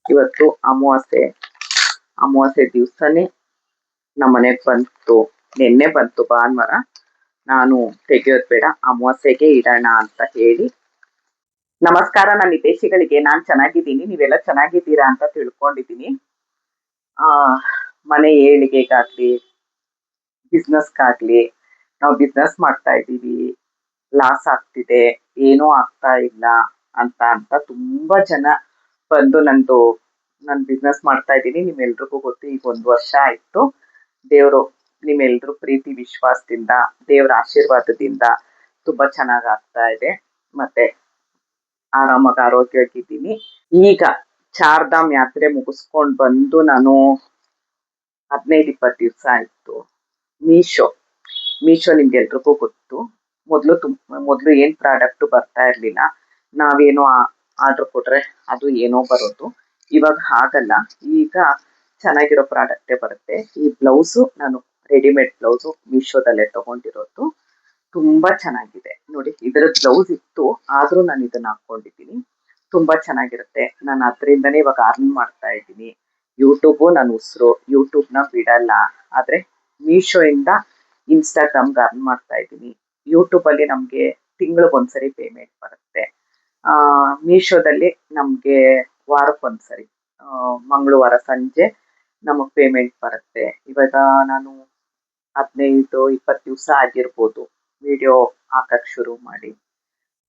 ಇವತ್ತು ಅಮಾವಾಸ್ಯೆ. ಅಮಾವಾಸ್ಯೆ ದಿವಸನೇ ನಮ್ಮ ಮನೆಗೆ ಬಂತು. ನಿನ್ನೆ ಬಂತು ಭಾನುವಾರ. ನಾನು ತೆಗೆಯೋದು ಬೇಡ, ಅಮಾವಾಸ್ಯೆಗೆ ಇಡೋಣ ಅಂತ ಹೇಳಿ. ನಮಸ್ಕಾರ ನನ್ನ ಹಿತೈಷಿಗಳಿಗೆ. ನಾನು ಚೆನ್ನಾಗಿದ್ದೀನಿ, ನೀವೆಲ್ಲ ಚೆನ್ನಾಗಿದ್ದೀರಾ ಅಂತ ತಿಳ್ಕೊಂಡಿದ್ದೀನಿ. ಆ ಮನೆ ಏಳಿಗೆಗಾಗ್ಲಿ, ಬಿಸ್ನೆಸ್ಗಾಗ್ಲಿ, ನಾವು ಬಿಸ್ನೆಸ್ ಮಾಡ್ತಾ ಇದ್ದೀವಿ, ಲಾಸ್ ಆಗ್ತಿದೆ, ಏನೂ ಆಗ್ತಾ ಇಲ್ಲ ಅಂತ ತುಂಬಾ ಜನ ಬಂದು ನಾನು ಬಿಸ್ನೆಸ್ ಮಾಡ್ತಾ ಇದ್ದೀನಿ, ನಿಮ್ಮೆಲ್ರಿಗೂ ಗೊತ್ತು, ಈಗ 1 ವರ್ಷ ಆಯ್ತು. ದೇವರು ನಿಮ್ಮೆಲ್ರೂ ಪ್ರೀತಿ ವಿಶ್ವಾಸದಿಂದ, ದೇವರ ಆಶೀರ್ವಾದದಿಂದ ತುಂಬಾ ಚೆನ್ನಾಗ್ ಆಗ್ತಾ ಇದೆ. ಮತ್ತೆ ಆರಾಮಾಗಿ ಆರೋಗ್ಯವಾಗಿದ್ದೀನಿ. ಈಗ ಚಾರ್ಧಾಮ್ ಯಾತ್ರೆ ಮುಗಿಸ್ಕೊಂಡ್ ಬಂದು ನಾನು 15-20 ದಿವಸ ಆಯ್ತು. ಮೀಶೋ ನಿಮ್ಗೆಲ್ರಿಗೂ ಗೊತ್ತು. ಮೊದಲು ಏನ್ ಪ್ರಾಡಕ್ಟ್ ಬರ್ತಾ ಇರ್ಲಿಲ್ಲ, ನಾವೇನೋ ಆರ್ಡರ್ ಕೊಟ್ರೆ ಅದು ಏನೋ ಬರೋದು. ಇವಾಗ ಹಾಗಲ್ಲ, ಈಗ ಚೆನ್ನಾಗಿರೋ ಪ್ರಾಡಕ್ಟೇ ಬರುತ್ತೆ. ಈ ಬ್ಲೌಸು ನಾನು ರೆಡಿಮೇಡ್ ಬ್ಲೌಸು ಮೀಶೋದಲ್ಲೇ ತಗೊಂಡಿರೋದು. ತುಂಬಾ ಚೆನ್ನಾಗಿದೆ ನೋಡಿ. ಇದರ ಬ್ಲೌಸ್ ಇತ್ತು, ಆದ್ರೂ ನಾನು ಇದನ್ನ ಹಾಕೊಂಡಿದ್ದೀನಿ. ತುಂಬಾ ಚೆನ್ನಾಗಿರುತ್ತೆ. ನಾನು ಅದರಿಂದನೇ ಇವಾಗ ಅರ್ನ್ ಮಾಡ್ತಾ ಇದ್ದೀನಿ. ಯೂಟ್ಯೂಬು ನನ್ನ ಉಸಿರು, ಯೂಟ್ಯೂಬ್ನ ಬಿಡಲ್ಲ. ಆದ್ರೆ ಮೀಶೋ ಇಂದ ಇನ್ಸ್ಟಾಗ್ರಾಮ್ಗೆ ಅರ್ನ್ ಮಾಡ್ತಾ ಇದ್ದೀನಿ. ಯೂಟ್ಯೂಬಲ್ಲಿ ನಮಗೆ ತಿಂಗಳಿಗೊಂದ್ಸರಿ ಪೇಮೆಂಟ್ ಬರುತ್ತೆ. ಮೀಶೋದಲ್ಲಿ ನಮಗೆ ವಾರಕ್ಕೊಂದ್ಸರಿ, ಮಂಗಳವಾರ ಸಂಜೆ ನಮಗೆ ಪೇಮೆಂಟ್ ಬರುತ್ತೆ. ಇವಾಗ ನಾನು 15-20 ದಿವಸ ಆಗಿರ್ಬೋದು ವಿಡಿಯೋ ಹಾಕಕ್ ಶುರು ಮಾಡಿ.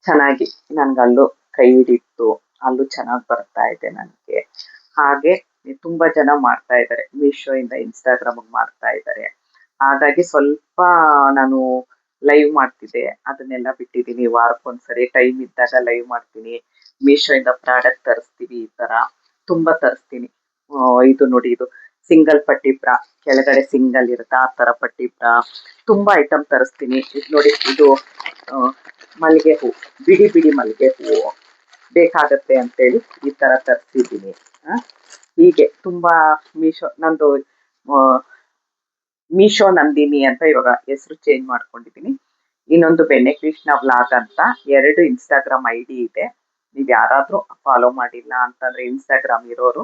ಚೆನ್ನಾಗಿ ನನ್ಗಲ್ಲೂ ಕೈ ಹಿಡಿತ್ತು, ಅಲ್ಲೂ ಚೆನ್ನಾಗಿ ಬರ್ತಾ ಇದೆ ನನಗೆ. ಹಾಗೆ ತುಂಬಾ ಜನ ಮಾಡ್ತಾ ಇದ್ದಾರೆ, ಮೀಶೋ ಇಂದ ಇನ್ಸ್ಟಾಗ್ರಾಮ್ ಮಾಡ್ತಾ ಇದ್ದಾರೆ. ಹಾಗಾಗಿ ಸ್ವಲ್ಪ ನಾನು ಲೈವ್ ಮಾಡ್ತಿದ್ದೆ, ಅದನ್ನೆಲ್ಲ ಬಿಟ್ಟಿದ್ದೀನಿ. ವಾರಕ್ಕೊಂದ್ಸರಿ ಟೈಮ್ ಇದ್ದಾಗ ಲೈವ್ ಮಾಡ್ತೀನಿ. ಮೀಶೋ ಇಂದ ಪ್ರಾಡಕ್ಟ್ ತರಿಸ್ತೀವಿ, ಈ ತರ ತುಂಬಾ ತರಿಸ್ತೀನಿ. ಇದು ನೋಡಿ, ಇದು ಸಿಂಗಲ್ ಪಟ್ಟಿ ಬ್ರಾ, ಕೆಳಗಡೆ ಸಿಂಗಲ್ ಇರುತ್ತೆ ಆ ತರ ಪಟ್ಟಿ ಬ್ರಾ, ತುಂಬಾ ಐಟಮ್ ತರಿಸ್ತೀನಿ. ಇದು ನೋಡಿ, ಇದು ಮಲ್ಲಿಗೆ ಹೂ, ಬಿಡಿ ಬಿಡಿ ಮಲ್ಲಿಗೆ ಹೂವು ಬೇಕಾಗತ್ತೆ ಅಂತೇಳಿ ಈ ತರ ತರಿಸಿದ್ದೀನಿ. ಹೀಗೆ ತುಂಬಾ ನಂದು ಮೀಶೋ ನಂದಿನಿ ಅಂತ ಇವಾಗ ಹೆಸರು ಚೇಂಜ್ ಮಾಡ್ಕೊಂಡಿದ್ದೀನಿ. ಇನ್ನೊಂದು ಬೆಣ್ಣೆ ಕೃಷ್ಣ ವ್ಲಾಗ್ ಅಂತ 2 ಇನ್ಸ್ಟಾಗ್ರಾಮ್ ID ಇದೆ. ನೀವ್ ಯಾರಾದ್ರೂ ಫಾಲೋ ಮಾಡಿಲ್ಲ ಅಂತಂದ್ರೆ, ಇನ್ಸ್ಟಾಗ್ರಾಮ್ ಇರೋರು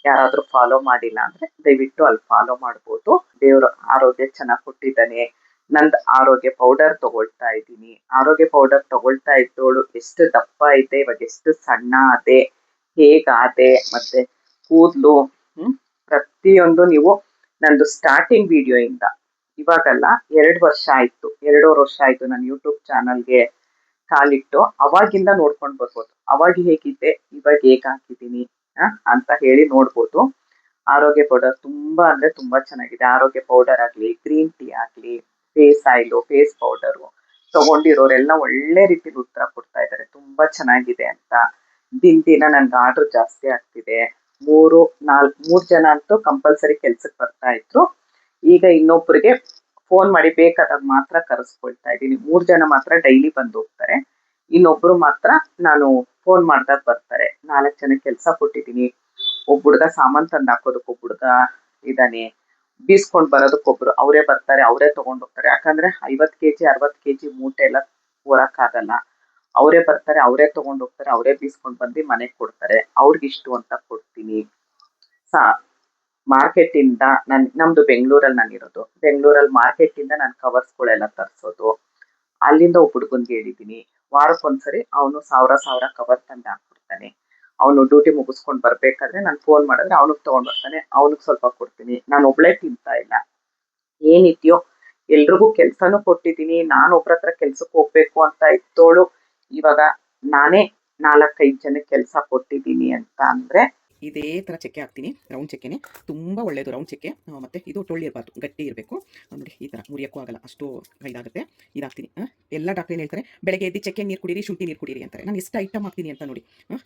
ಯಾರಾದ್ರೂ ಫಾಲೋ ಮಾಡಿಲ್ಲ ಅಂದ್ರೆ ದಯವಿಟ್ಟು ಅಲ್ಲಿ ಫಾಲೋ ಮಾಡ್ಬೋದು. ದೇವ್ರ ಆರೋಗ್ಯ ಚೆನ್ನಾಗಿ ಕೊಟ್ಟಿದ್ದಾನೆ. ನಂದ್ ಆರೋಗ್ಯ ಪೌಡರ್ ತಗೊಳ್ತಾ ಇದ್ದೀನಿ. ಆರೋಗ್ಯ ಪೌಡರ್ ತಗೊಳ್ತಾ ಇದ್ದೋಳು ಎಷ್ಟು ದಪ್ಪ ಐತೆ, ಇವಾಗ ಎಷ್ಟು ಸಣ್ಣ ಆದೆ, ಹೇಗಾದೆ, ಮತ್ತೆ ಕೂದ್ಲು, ಪ್ರತಿಯೊಂದು ನೀವು ನಂದು ಸ್ಟಾರ್ಟಿಂಗ್ ವಿಡಿಯೋ ಇಂದ ಇವಾಗಲ್ಲ, 2 ವರ್ಷ ಆಯ್ತು, 2.5 ವರ್ಷ ಆಯ್ತು ನಾನು ಯೂಟ್ಯೂಬ್ ಚಾನಲ್ಗೆ ಕಾಲಿಟ್ಟು. ಅವಾಗಿಂದ ನೋಡ್ಕೊಂಡು ಬರ್ಬೋದು, ಅವಾಗ ಹೇಗಿದ್ದೆ ಇವಾಗ ಹೇಗಾಗಿದ್ದೀನಿ ಅಂತ ಹೇಳಿ ನೋಡ್ಬೋದು. ಆರೋಗ್ಯ ಪೌಡರ್ ತುಂಬಾ ಅಂದ್ರೆ ತುಂಬಾ ಚೆನ್ನಾಗಿದೆ. ಆರೋಗ್ಯ ಪೌಡರ್ ಆಗ್ಲಿ, ಗ್ರೀನ್ ಟೀ ಆಗ್ಲಿ, ಫೇಸ್ ಆಯಿಲು, ಫೇಸ್ ಪೌಡರು ತಗೊಂಡಿರೋರೆಲ್ಲ ಒಳ್ಳೆ ರೀತಿಲಿ ಉತ್ತರ ಕೊಡ್ತಾ ಇದ್ದಾರೆ, ತುಂಬಾ ಚೆನ್ನಾಗಿದೆ ಅಂತ. ದಿನ ನನ್ಗೆ ಆರ್ಡರ್ ಜಾಸ್ತಿ ಆಗ್ತಿದೆ. 3 ಜನ ಅಂತೂ ಕಂಪಲ್ಸರಿ ಕೆಲ್ಸಕ್ಕೆ ಬರ್ತಾ ಇದ್ರು. ಈಗ ಇನ್ನೊಬ್ರಿಗೆ ಫೋನ್ ಮಾಡಿ ಬೇಕಾದಾಗ ಮಾತ್ರ ಕರೆಸ್ಕೊಳ್ತಾ ಇದ್ದೀನಿ. 3 ಜನ ಮಾತ್ರ ಡೈಲಿ ಬಂದು ಹೋಗ್ತಾರೆ, ಇನ್ನೊಬ್ರು ಮಾತ್ರ ನಾನು ಫೋನ್ ಮಾಡ್ದಾಗ ಬರ್ತಾರೆ. 4 ಜನ ಕೆಲಸ ಕೊಟ್ಟಿದ್ದೀನಿ. ಒಬ್ಬ ಹುಡ್ಗ ಸಾಮಾನ್ ತಂದು ಹಾಕೋದಕ್ಕೆ ಒಬ್ಬ ಹುಡ್ಗ ಇದಾನೆ, ಬೀಸ್ಕೊಂಡ್ ಬರೋದಕ್ಕೊಬ್ರು, ಅವರೇ ಬರ್ತಾರೆ, ಅವರೇ ತಗೊಂಡ್ ಹೋಗ್ತಾರೆ. ಯಾಕಂದ್ರೆ 50 kg 60 kg ಮೂಟೆ ಎಲ್ಲ ಹೊರಕ್ಕಾಗಲ್ಲ. ಅವರೇ ಬರ್ತಾರೆ, ಅವರೇ ತಗೊಂಡ್ ಹೋಗ್ತಾರೆ, ಅವರೇ ಬೀಸ್ಕೊಂಡ್ ಬಂದು ಮನೆಗೆ ಕೊಡ್ತಾರೆ. ಅವ್ರಿಗಿಷ್ಟು ಅಂತ ಕೊಡ್ತೀನಿ. ಮಾರ್ಕೆಟ್ ಇಂದ ನಮ್ದು ಬೆಂಗಳೂರಲ್ಲಿ ನಾನಿರೋದು, ಬೆಂಗಳೂರಲ್ಲಿ ಮಾರ್ಕೆಟ್ ಇಂದ ನಾನು ಕವರ್ಸ್ಗಳೆಲ್ಲ ತರಿಸೋದು. ಅಲ್ಲಿಂದ ಒಬ್ಬ ಹುಡ್ಗನ್ಗೆ ಹೇಳಿದ್ದೀನಿ, ವಾರಕ್ಕೊಂದ್ಸರಿ ಅವನು 1000 ಕವರ್ ತಂದು ಹಾಕ್ಬಿಡ್ತಾನೆ. ಅವನು ಡ್ಯೂಟಿ ಮುಗಿಸ್ಕೊಂಡು ಬರ್ಬೇಕಾದ್ರೆ ನಾನು ಫೋನ್ ಮಾಡಿದ್ರೆ ಅವನಿಗೆ ತಗೊಂಡ್ ಬರ್ತಾನೆ, ಅವನಿಗೆ ಸ್ವಲ್ಪ ಕೊಡ್ತೀನಿ. ನಾನು ಒಬ್ಳೇ ತಿಂತಾ ಇಲ್ಲ, ಏನಿದ್ಯೋ ಎಲ್ರಿಗೂ ಕೆಲ್ಸನೂ ಕೊಟ್ಟಿದ್ದೀನಿ. ನಾನು ಒಬ್ರ ಹತ್ರ ಕೆಲ್ಸಕ್ಕೆ ಹೋಗ್ಬೇಕು ಅಂತ ಇದ್ದೋಳು ಇವಾಗ ನಾನೇ 4-5 ಜನಕ್ಕೆ ಕೆಲಸ ಕೊಟ್ಟಿದ್ದೀನಿ ಅಂತ ಅಂದ್ರೆ ಇದೇ ಥರ ಚಕ್ಕೆ ಹಾಕ್ತೀನಿ. ರೌಂಡ್ ಚಕ್ಕೆನೆ ತುಂಬ ಒಳ್ಳೆಯದು, ರೌಂಡ್ ಚಕ್ಕೆ. ಮತ್ತು ಇದು ಟೊಳ್ಳಿರಬಾರ್ದು, ಗಟ್ಟಿ ಇರಬೇಕು ನೋಡಿ. ಈ ಥರ ಮುರಿಯೋಕ್ಕೂ ಆಗಲ್ಲ, ಅಷ್ಟು ಇದಾಗುತ್ತೆ. ಇದಾಗ್ತೀನಿ. ಎಲ್ಲ ಡಾಕ್ಟ್ರ್ ಏನು ಹೇಳ್ತಾರೆ, ಬೆಳಗ್ಗೆ ಎದ್ದು ಚಕ್ಕೆ ನೀರು ಕುಡೀರಿ, ಶುಂಠಿ ನೀರು ಕುಡೀರಿ ಅಂತಾರೆ. ನಾನು ಎಷ್ಟು ಐಟಮ್ ಹಾಕ್ತೀನಿ ಅಂತ ನೋಡಿ.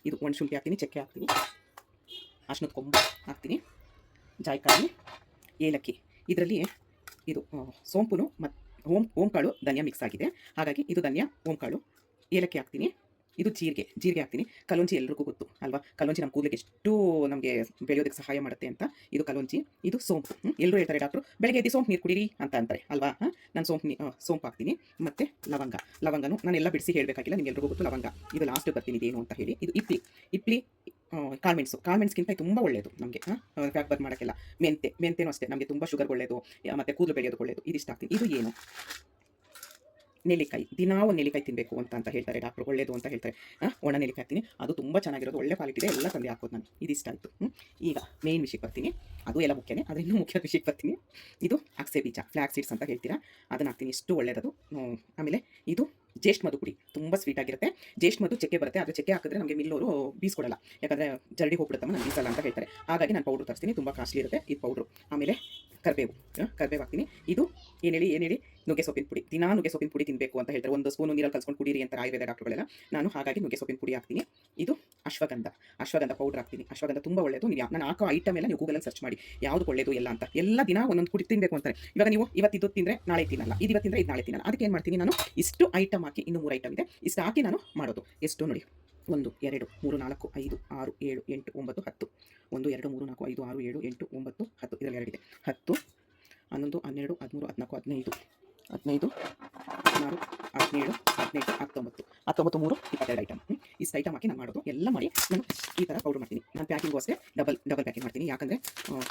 ಇದು 1 ಶುಂಠಿ ಹಾಕ್ತೀನಿ, ಚಕ್ಕೆ ಹಾಕ್ತೀನಿ, ಅರ್ಶಿನದ ಕೊಂಬು ಹಾಕ್ತೀನಿ, ಜಾಯಿಕಾಯಿ, ಏಲಕ್ಕಿ. ಇದರಲ್ಲಿ ಇದು ಸೋಂಪುನು ಮತ್ತು ಓಂಕಾಳು ಧನಿಯಾ ಮಿಕ್ಸ್ ಆಗಿದೆ, ಹಾಗಾಗಿ ಇದು ಧನಿಯಾ ಓಂಕಾಳು. ಏಲಕ್ಕಿ ಹಾಕ್ತೀನಿ, ಇದು ಜೀರಿಗೆ ಹಾಕ್ತೀನಿ. ಕಲೋಂಜಿ ಎಲ್ರಿಗೂ ಗೊತ್ತು ಅಲ್ವಾ? ಕಲೋಂಜಿ ನಮ್ಮ ಕೂದಲಿಗೆ ಎಷ್ಟು ನಮಗೆ ಬೆಳೆಯೋದಕ್ಕೆ ಸಹಾಯ ಮಾಡುತ್ತೆ ಅಂತ. ಇದು ಕಲೋಂಜಿ, ಇದು ಸೋಂಪು. ಎಲ್ಲರೂ ಹೇಳ್ತಾರೆ ಡಾಕ್ಟ್ರು ಬೆಳಗ್ಗೆ ಎದ್ದು ಸೋಂಪು ನೀರು ಕುಡೀರಿ ಅಂತ ಅಂತಾರೆ ಅಲ್ವಾ? ನಾನು ಸೋಂಪು ಹಾಕ್ತೀನಿ. ಮತ್ತು ಲವಂಗನೂ ನಾನೆಲ್ಲ ಬಿಡಿಸಿ ಹೇಳಬೇಕಾಗಿಲ್ಲ, ನಿಮ್ಗೆಲ್ರಿಗೂ ಗೊತ್ತು ಲವಂಗ. ಇದು ಲಾಸ್ಟ್ ಬರ್ತೀನಿ ಇದೇನು ಅಂತ ಹೇಳಿ. ಇದು ಇಪ್ಲಿ ಕಾಳುಮೆಣಸ್ಗಿಂತ ತುಂಬ ಒಳ್ಳೆಯದು ನಮಗೆ ಫ್ಯಾಟ್ ಬರ್ನ್ ಮಾಡೋಕ್ಕೆಲ್ಲ. ಮೆಂತೆನೂ ಅಷ್ಟೇ ನಮಗೆ ತುಂಬ ಶುಗರ್ ಒಳ್ಳೆಯದು, ಮತ್ತು ಕೂದಲು ಬೆಳೆಯೋದಕ್ಕೆ ಒಳ್ಳೆಯದು. ಇದಿಷ್ಟು ಹಾಕ್ತೀನಿ. ಇದು ಏನು ನೆಲ್ಲಿಕಾಯಿ. ದಿನಾ ಒಂದು ನೆಲ್ಲಿಕಾಯಿ ತಿನ್ನಬೇಕು ಅಂತ ಹೇಳ್ತಾರೆ ಡಾಕ್ಟ್ರು, ಒಳ್ಳೆಯದು ಅಂತ ಹೇಳ್ತಾರೆ. ಒಣ ನೆಲ್ಲಿಕಾಯಿ ಹಾಕ್ತೀನಿ, ಅದು ತುಂಬ ಚೆನ್ನಾಗಿರೋದು, ಒಳ್ಳೆ ಕ್ವಾಲಿಟಿ ಇದೆ, ಎಲ್ಲ ತಂದೆ ಹಾಕೋದು ನಾನು. ಇದಿಷ್ಟ ಆಯಿತು. ಈಗ ಮೇನ್ ವಿಷಯಕ್ಕೆ ಬರ್ತೀನಿ, ಅದು ಎಲ್ಲ ಮುಖ್ಯನೇ, ಆದರೆ ಇನ್ನೂ ಮುಖ್ಯ ವಿಷಯಕ್ಕೆ ಬರ್ತೀನಿ. ಇದು ಅಗಸೆ ಬೀಜ, ಫ್ಲ್ಯಾಕ್ ಸೀಡ್ಸ್ ಅಂತ ಹೇಳ್ತೀರಾ, ಅದನ್ನು ಹಾಕ್ತೀನಿ. ಎಷ್ಟು ಒಳ್ಳೆಯದು. ಆಮೇಲೆ ಇದು ಜೇಷ್ಟ್ ಮಧು ಪುಡಿ, ತುಂಬ ಸ್ವೀಟ್ ಆಗಿರುತ್ತೆ. ಜೇಷ್ಟ್ ಮಧು ಚೆಕ್ಕೆ ಬರುತ್ತೆ, ಆದರೆ ಚೆಕ್ಕೆ ಹಾಕಿದ್ರೆ ನಮಗೆ ಮಿಲ್ಲೋರು ಬೀಸ್ಕೊಡಲ್ಲ, ಯಾಕಂದರೆ ಜಲ್ದಿ ಹೋಗ್ಬಿಡುತ್ತಮ್ಮ, ನಾನು ಬೀಸಲ್ಲ ಅಂತ ಹೇಳ್ತಾರೆ. ಹಾಗಾಗಿ ನಾನು ಪೌಡ್ರ್ ತರಿಸ್ತೀನಿ, ತುಂಬ ಕಾಸ್ಟ್ಲಿ ಇರುತ್ತೆ ಈ ಪೌಡ್ರು. ಆಮೇಲೆ ಕರಿಬೇವು ಹಾಕ್ತೀನಿ. ಇದು ಏನು ಹೇಳಿ ನುಗ್ಗೆ ಸೊಪ್ಪಿನ ಪುಡಿ. ದಿನಾ ನುಗ್ಗೆ ಸೊಪ್ಪಿನ ಪುಡಿ ತಿನ್ನಬೇಕು ಅಂತ ಹೇಳ್ತಾರೆ, 1 ಸ್ಪೂನು ನೀರಲ್ಲಿ ಕಲ್ಸ್ಕೊಂಡು ಕುಡೀರಿ ಅಂತ ಆಯುರ್ವೇದ ಡಾಕ್ಟರ್ಗಳೆಲ್ಲ. ನಾನು ಹಾಗಾಗಿ ನುಗ್ಗೆ ಸೊಪ್ಪಿನ ಪುಡಿ ಹಾಕ್ತೀನಿ. ಇದು ಅಶ್ವಗಂಧ ಪೌಡರ್ ಹಾಕ್ತೀನಿ. ಅಶ್ವಗಂಧ ತುಂಬ ಒಳ್ಳೆಯದು. ನಾನು ಹಾಕೋ ಐಟಮ್ ಎಲ್ಲ ನೀವು ಗೂಗಲಲ್ಲಿ ಸರ್ಚ್ ಮಾಡಿ ಯಾವುದು ಒಳ್ಳೆಯದು ಎಲ್ಲ ಅಂತ. ಎಲ್ಲ ದಿನ ಒಂದೊಂದು ಪುಡಿ ತಿನ್ನಬೇಕು ಅಂತಾರೆ. ಇವಾಗ ನೀವು ಇವತ್ತಿದ್ದು ತಿಂದರೆ ನಾಳೆ ತಿನ್ನಲ್ಲ, ಇದು ಇವತ್ತಿಂದರೆ ಇದು ನಾಳೆ ತಿನ್ನಲ್ಲ. ಅದಕ್ಕೆ ಏನು ಮಾಡ್ತೀನಿ ನಾನು, ಇಷ್ಟು ಐಟಮ್ ಹಾಕಿ, ಇನ್ನೂ 3 ಐಟಮ್ ಇದೆ, ಇಷ್ಟು ಹಾಕಿ ನಾನು ಮಾಡೋದು. ಎಷ್ಟು ನೋಡಿ, 1 2 3 4 5 6 7 8 9 10. 1 2 3 4 5 6 7 8 9 10. ಇದರಲ್ಲಿ 2 ಇದೆ. 10 11 12 13 14 15 15 16 17 18 19 19 3 22 ಐಟಮ್. ಇಷ್ಟು ಐಟಮ್ ಹಾಕಿ ನಾನು ಮಾಡೋದು. ಎಲ್ಲ ಮಾಡಿ ನಾನು ಈ ಥರ ಪೌಡರ್ ಮಾಡ್ತೀನಿ. ನಾನು ಪ್ಯಾಕಿಂಗು ಅಷ್ಟೇ ಡಬಲ್ ಪ್ಯಾಕಿಂಗ್ ಮಾಡ್ತೀನಿ, ಯಾಕಂದರೆ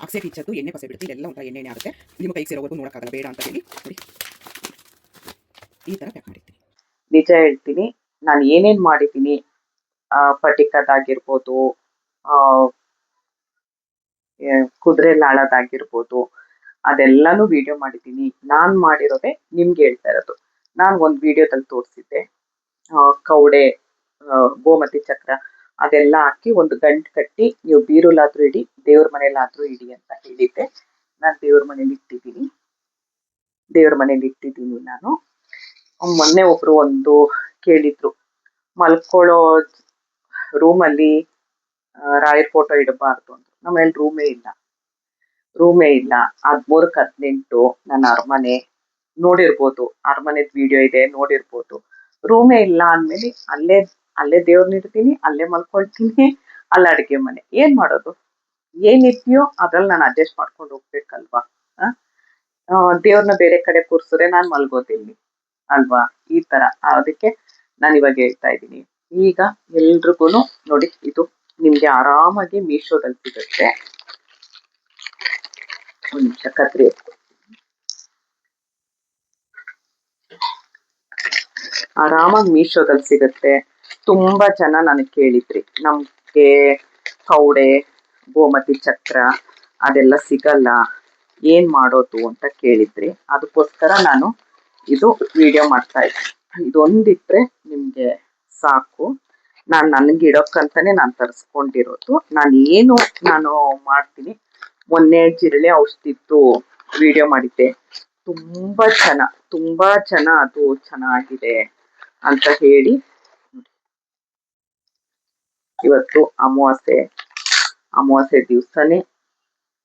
ಅಗಸೆ ಬೀಜದ್ದು ಎಣ್ಣೆ ಪಸೆ ಬಿಡುತ್ತೆ, ಇದೆಲ್ಲ ಒಂಥರ ಎಣ್ಣೆ ಆಗುತ್ತೆ, ನಿಮ್ಮ ಕೈಗೆ ಸೇರೋವರೆಗೂ ನೋಡೋಕ್ಕಾಗಲ್ಲ, ಬೇಡ ಅಂತ ಹೇಳಿ ನೋಡಿ ಈ ಥರ ಪ್ಯಾಕ್ ಮಾಡಿರ್ತೀನಿ. ನಿಜ ಹೇಳ್ತೀನಿ, ನಾನು ಏನೇನು ಮಾಡಿದ್ದೀನಿ, ಪಟಿಕದಾಗಿರ್ಬೋದು, ಕುದುರೆ ಲಾಳದಾಗಿರ್ಬೋದು, ಅದೆಲ್ಲನೂ ವಿಡಿಯೋ ಮಾಡಿದ್ದೀನಿ. ನಾನು ಮಾಡಿರೋದೇ ನಿಮ್ಗೆ ಹೇಳ್ತಾ ಇರೋದು. ನಾನು ಒಂದು ವಿಡಿಯೋದಲ್ಲಿ ತೋರಿಸಿದ್ದೆ, ಕವಡೆ, ಗೋಮತಿ ಚಕ್ರ ಅದೆಲ್ಲ ಹಾಕಿ ಒಂದು ಗಂಟು ಕಟ್ಟಿ ನೀವು ಬೀರುಲಾದ್ರೂ ಇಡಿ, ದೇವ್ರ ಮನೇಲಾದ್ರೂ ಇಡಿ ಅಂತ ಹೇಳಿದ್ದೆ. ನಾನು ದೇವ್ರ ಮನೇಲಿ ಇಟ್ಟಿದ್ದೀನಿ ನಾನು. ಮೊನ್ನೆ ಒಬ್ರು ಒಂದು ಕೇಳಿದ್ರು, ಮಲ್ಕೊಳ್ಳೋ ರೂಮಲ್ಲಿ ರಾಯರ್ ಫೋಟೋ ಇಡಬಾರ್ದು ಅಂತ. ನಮ್ಮಲ್ಲಿ ರೂಮೇ ಇಲ್ಲ. 13/18 ನನ್ನ ಅರಮನೆ ನೋಡಿರ್ಬೋದು, ಅರಮನೆದ ವಿಡಿಯೋ ಇದೆ, ನೋಡಿರ್ಬೋದು. ರೂಮೇ ಇಲ್ಲ ಅಂದಮೇಲೆ ಅಲ್ಲೇ ದೇವ್ರನ್ನ ಇಡ್ತೀನಿ, ಅಲ್ಲೇ ಮಲ್ಕೊಳ್ತೀನಿ, ಅಲ್ಲ ಅಡುಗೆ ಮನೆ. ಏನ್ ಮಾಡೋದು? ಏನಿದೆಯೋ ಅದ್ರಲ್ಲಿ ನಾನು ಅಡ್ಜಸ್ಟ್ ಮಾಡ್ಕೊಂಡು ಹೋಗ್ಬೇಕಲ್ವಾ? ದೇವ್ರನ್ನ ಬೇರೆ ಕಡೆ ಕೂರ್ಸಿದ್ರೆ ನಾನು ಮಲ್ಗೋದಿಲ್ಲಿ ಅಲ್ವಾ? ಈ ತರ. ಅದಕ್ಕೆ ನಾನು ಇವಾಗ ಹೇಳ್ತಾ ಇದ್ದೀನಿ. ಈಗ ಎಲ್ರಿಗೂ ನೋಡಿ, ಇದು ನಿಮ್ಗೆ ಆರಾಮಾಗಿ ಮೀಶೋದಲ್ಲಿ ಸಿಗುತ್ತೆ. ಒಂದು ನಿಮಿಷ ಕತ್ರಿ ಆರಾಮಾಗಿ ಮೀಶೋದಲ್ಲಿ ಸಿಗುತ್ತೆ. ತುಂಬಾ ಜನ ನನಗೆ ಕೇಳಿದ್ರಿ, ನಮ್ಗೆ ಕವಡೆ, ಗೋಮತಿ ಚಕ್ರ ಅದೆಲ್ಲ ಸಿಗಲ್ಲ, ಏನ್ ಮಾಡೋದು ಅಂತ ಕೇಳಿದ್ರಿ. ಅದಕ್ಕೋಸ್ಕರ ನಾನು ಇದು ವಿಡಿಯೋ ಮಾಡ್ತಾ ಇದ್ದೀನಿ. ಇದೊಂದಿಟ್ರೆ ನಿಮ್ಗೆ ಸಾಕು. ನನಗೆ ಇಡೋಕ್ಕಂತಾನೆ ನಾನು ತರಿಸ್ಕೊಂಡಿರೋದು. ನಾನು ಮಾಡ್ತೀನಿ. ಮೊನ್ನೆ ಜಿರಳೆ ಔಷಧಿದ್ದು ವಿಡಿಯೋ ಮಾಡಿದ್ದೆ, ತುಂಬಾ ಜನ ಅದು ಚೆನ್ನಾಗಿದೆ ಅಂತ ಹೇಳಿ. ಇವತ್ತು ಅಮಾವಾಸ್ಯೆ ದಿವಸನೇ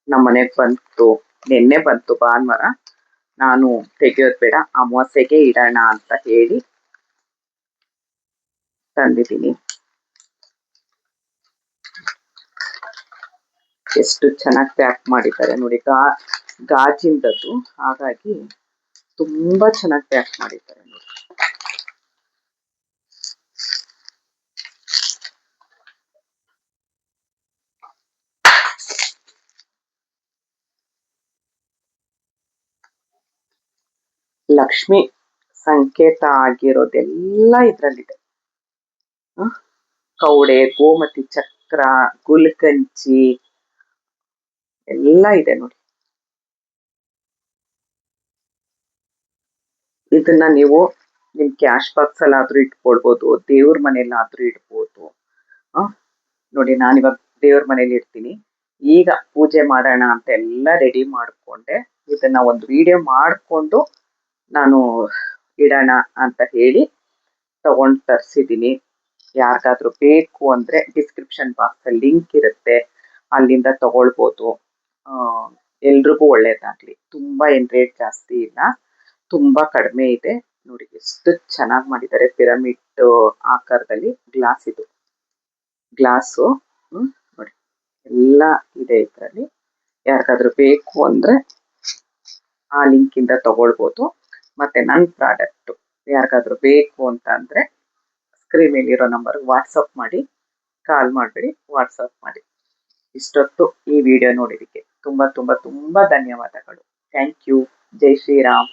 ನಮ್ಮನೆಗೆ ಬಂತು, ನಿನ್ನೆ ಬಂತು ಭಾನುವಾರ. ನಾನು ತೆಗೆಯೋದು ಬೇಡ, ಅಮಾವಾಸ್ಯೆಗೆ ಇಡೋಣ ಅಂತ ಹೇಳಿ ತಂದಿದ್ದೀನಿ. ಎಷ್ಟು ಚೆನ್ನಾಗಿ ಪ್ಯಾಕ್ ಮಾಡಿದ್ದಾರೆ ನೋಡಿ, ಗಾಜಿಂದದ್ದು, ಹಾಗಾಗಿ ತುಂಬಾ ಚೆನ್ನಾಗಿ ಪ್ಯಾಕ್ ಮಾಡಿದ್ದಾರೆ ನೋಡಿ. ಲಕ್ಷ್ಮಿ ಸಂಕೇತ ಆಗಿರೋದೆಲ್ಲ ಇದ್ರಲ್ಲಿದೆ. ಕವಡೆ, ಗೋಮತಿ ಚಕ್ರ, ಗುಲ್ಕಂಚಿ ಎಲ್ಲ ಇದೆ ನೋಡಿ. ಇದನ್ನ ನೀವು ನಿಮ್ ಕ್ಯಾಶ್ ಬಾಕ್ಸ್ ಅಲ್ಲಾದ್ರೂ ಇಟ್ಕೊಳ್ಬೋದು, ದೇವ್ರ ಮನೇಲಾದ್ರೂ ಇಡ್ಬೋದು. ನೋಡಿ, ನಾನಿವಾಗ ದೇವ್ರ ಮನೇಲಿ ಇಡ್ತೀನಿ. ಈಗ ಪೂಜೆ ಮಾಡೋಣ ಅಂತ ಎಲ್ಲ ರೆಡಿ ಮಾಡ್ಕೊಂಡೆ. ಇದನ್ನ ಒಂದು ವಿಡಿಯೋ ಮಾಡಿಕೊಂಡು ನಾನು ಇಡೋಣ ಅಂತ ಹೇಳಿ ತಗೊಂಡು ತರಿಸಿದ್ದೀನಿ. ಯಾರಿಗಾದ್ರೂ ಬೇಕು ಅಂದರೆ ಡಿಸ್ಕ್ರಿಪ್ಷನ್ ಬಾಕ್ಸಲ್ಲಿ ಲಿಂಕ್ ಇರುತ್ತೆ, ಅಲ್ಲಿಂದ ತಗೊಳ್ಬೋದು. ಎಲ್ರಿಗೂ ಒಳ್ಳೇದಾಗಲಿ. ತುಂಬ ಏನು ರೇಟ್ ಜಾಸ್ತಿ ಇಲ್ಲ, ತುಂಬ ಕಡಿಮೆ ಇದೆ. ನೋಡಿ ಎಷ್ಟು ಚೆನ್ನಾಗಿ ಮಾಡಿದ್ದಾರೆ, ಪಿರಮಿಡ್ ಆಕಾರದಲ್ಲಿ ಗ್ಲಾಸ್ ಇದು ಗ್ಲಾಸು. ನೋಡಿ ಎಲ್ಲ ಇದೆ ಇದರಲ್ಲಿ. ಯಾರಿಗಾದ್ರೂ ಬೇಕು ಅಂದರೆ ಆ ಲಿಂಕಿಂದ ತಗೊಳ್ಬೋದು. ಮತ್ತು ನನ್ನ ಪ್ರಾಡಕ್ಟು ಯಾರಿಗಾದ್ರೂ ಬೇಕು ಅಂತ ಅಂದರೆ ಸ್ಕ್ರೀನ್ ಮೇಲಿರೋ ನಂಬರ್ಗೆ ವಾಟ್ಸಪ್ ಮಾಡಿ, ಕಾಲ್ ಮಾಡಬೇಡಿ, ವಾಟ್ಸಪ್ ಮಾಡಿ. ಇಷ್ಟೊತ್ತು ಈ ವಿಡಿಯೋ ನೋಡಿದ್ದಕ್ಕೆ ತುಂಬ ತುಂಬ ತುಂಬ ಧನ್ಯವಾದಗಳು. Thank you. ಜೈ ಶ್ರೀರಾಮ್.